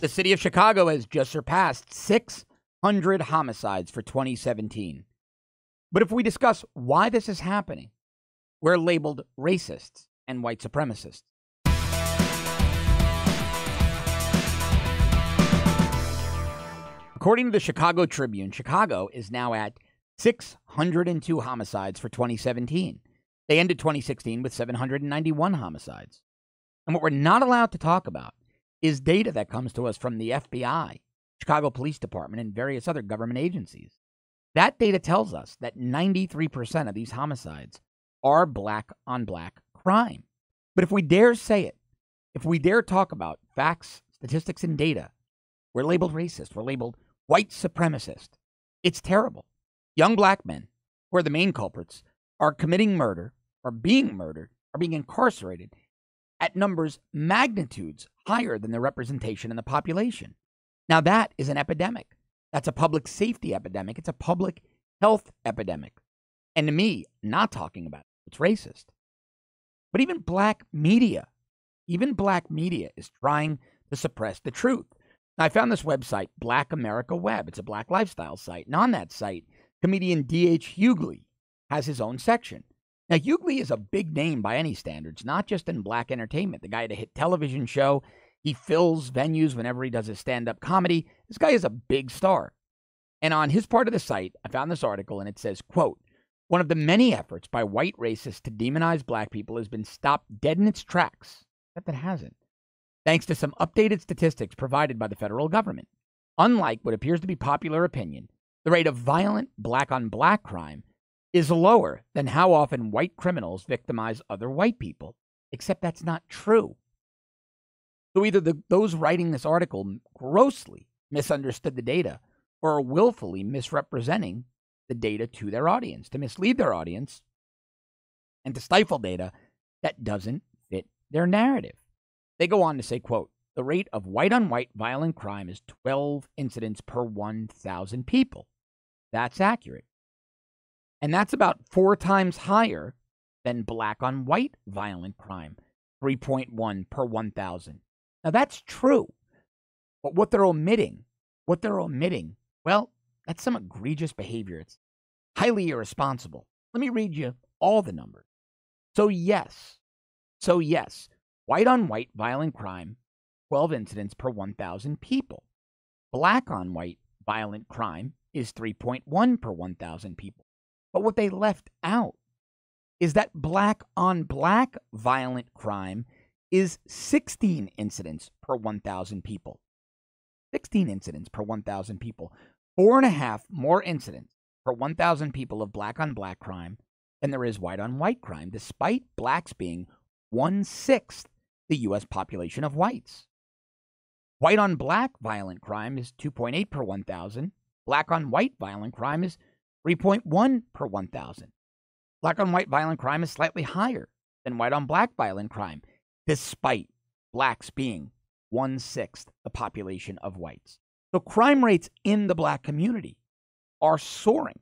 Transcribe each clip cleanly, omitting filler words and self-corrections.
The city of Chicago has just surpassed 600 homicides for 2017. But if we discuss why this is happening, we're labeled racists and white supremacists. According to the Chicago Tribune, Chicago is now at 602 homicides for 2017. They ended 2016 with 791 homicides. And what we're not allowed to talk about is data that comes to us from the FBI, Chicago Police Department, and various other government agencies. That data tells us that 93% of these homicides are black-on-black crime. But if we dare say it, if we dare talk about facts, statistics, and data, we're labeled racist. We're labeled white supremacist. It's terrible. Young black men, who are the main culprits, are committing murder, are being incarcerated at numbers magnitudes higher than the representation in the population. Now that is an epidemic. That's a public safety epidemic. It's a public health epidemic. And to me, not talking about it, it's racist. But even black media is trying to suppress the truth. Now, I found this website, Black America Web. It's a black lifestyle site. And on that site, comedian D.H. Hughley has his own section. Now, Hughley is a big name by any standards, not just in black entertainment. The guy had a hit television show. He fills venues whenever he does his stand-up comedy. This guy is a big star. And on his part of the site, I found this article, and it says, quote, "One of the many efforts by white racists to demonize black people has been stopped dead in its tracks." Except it hasn't. Thanks to some updated statistics provided by the federal government. Unlike what appears to be popular opinion, the rate of violent black-on-black crime is lower than how often white criminals victimize other white people. Except that's not true. So either those writing this article grossly misunderstood the data or are willfully misrepresenting the data to their audience, to mislead their audience and to stifle data that doesn't fit their narrative. They go on to say, quote, "The rate of white-on-white violent crime is 12 incidents per 1,000 people." That's accurate. And that's about 4 times higher than black-on-white violent crime, 3.1 per 1,000. Now, that's true. But what they're omitting, well, that's some egregious behavior. It's highly irresponsible. Let me read you all the numbers. So yes, white-on-white violent crime, 12 incidents per 1,000 people. Black-on-white violent crime is 3.1 per 1,000 people. But what they left out is that black-on-black violent crime is 16 incidents per 1,000 people. 16 incidents per 1,000 people. 4.5 more incidents per 1,000 people of black-on-black crime than there is white-on-white crime, despite blacks being 1/6 the U.S. population of whites. White-on-black violent crime is 2.8 per 1,000. Black-on-white violent crime is 3.1 per 1,000. Black-on-white violent crime is slightly higher than white-on-black violent crime, despite blacks being 1/6 the population of whites. So crime rates in the black community are soaring.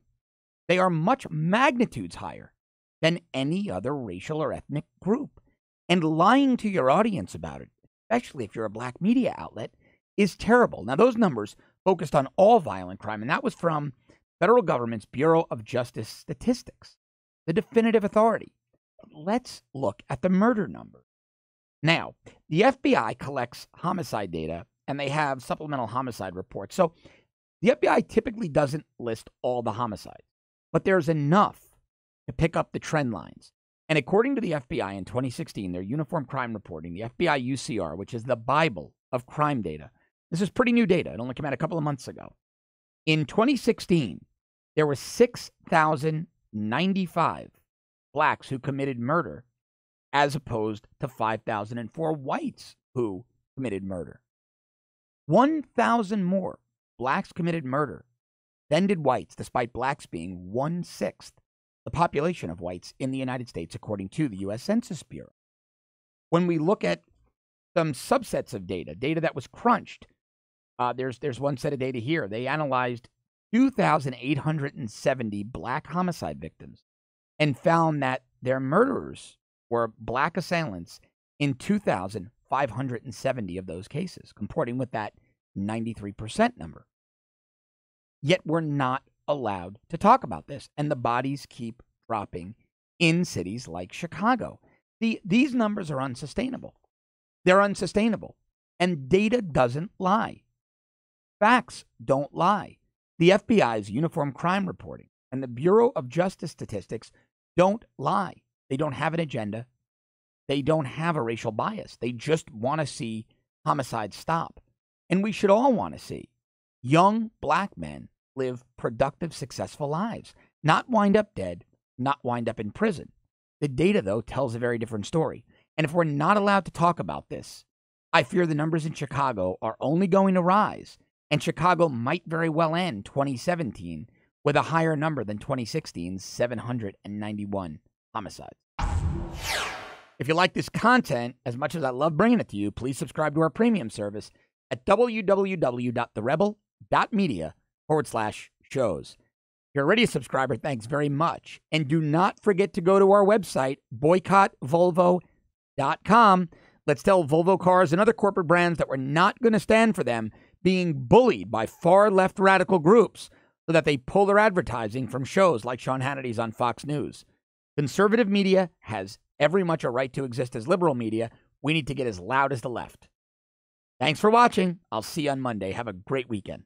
They are much magnitudes higher than any other racial or ethnic group. And lying to your audience about it, especially if you're a black media outlet, is terrible. Now, those numbers focused on all violent crime, and that was from federal government's Bureau of Justice Statistics, the definitive authority. Let's look at the murder number. Now, the FBI collects homicide data, and they have supplemental homicide reports. So the FBI typically doesn't list all the homicides, but there's enough to pick up the trend lines. And according to the FBI in 2016, their Uniform Crime Reporting, the FBI UCR, which is the Bible of crime data, this is pretty new data. It only came out a couple of months ago. In 2016, there were 6,095 blacks who committed murder, as opposed to 5,004 whites who committed murder. 1,000 more blacks committed murder than did whites, despite blacks being 1/6 the population of whites in the United States, according to the U.S. Census Bureau. When we look at some subsets of data that was crunched, there's one set of data here. They analyzed 2,870 black homicide victims and found that their murderers were black assailants in 2,570 of those cases, comporting with that 93% number. Yet we're not allowed to talk about this, and the bodies keep dropping in cities like Chicago. These numbers are unsustainable. They're unsustainable, and data doesn't lie. Facts don't lie. The FBI's Uniform Crime Reporting and the Bureau of Justice Statistics don't lie. They don't have an agenda. They don't have a racial bias. They just want to see homicides stop. And we should all want to see young black men live productive, successful lives, not wind up dead, not wind up in prison. The data, though, tells a very different story. And if we're not allowed to talk about this, I fear the numbers in Chicago are only going to rise, and Chicago might very well end 2017 with a higher number than 2016's 791 homicides. If you like this content as much as I love bringing it to you, please subscribe to our premium service at www.therebel.media/shows. If you're already a subscriber, thanks very much. And do not forget to go to our website, boycottvolvo.com. Let's tell Volvo Cars and other corporate brands that we're not going to stand for them being bullied by far-left radical groups so that they pull their advertising from shows like Sean Hannity's on Fox News. Conservative media has every much a right to exist as liberal media. We need to get as loud as the left. Thanks for watching. I'll see you on Monday. Have a great weekend.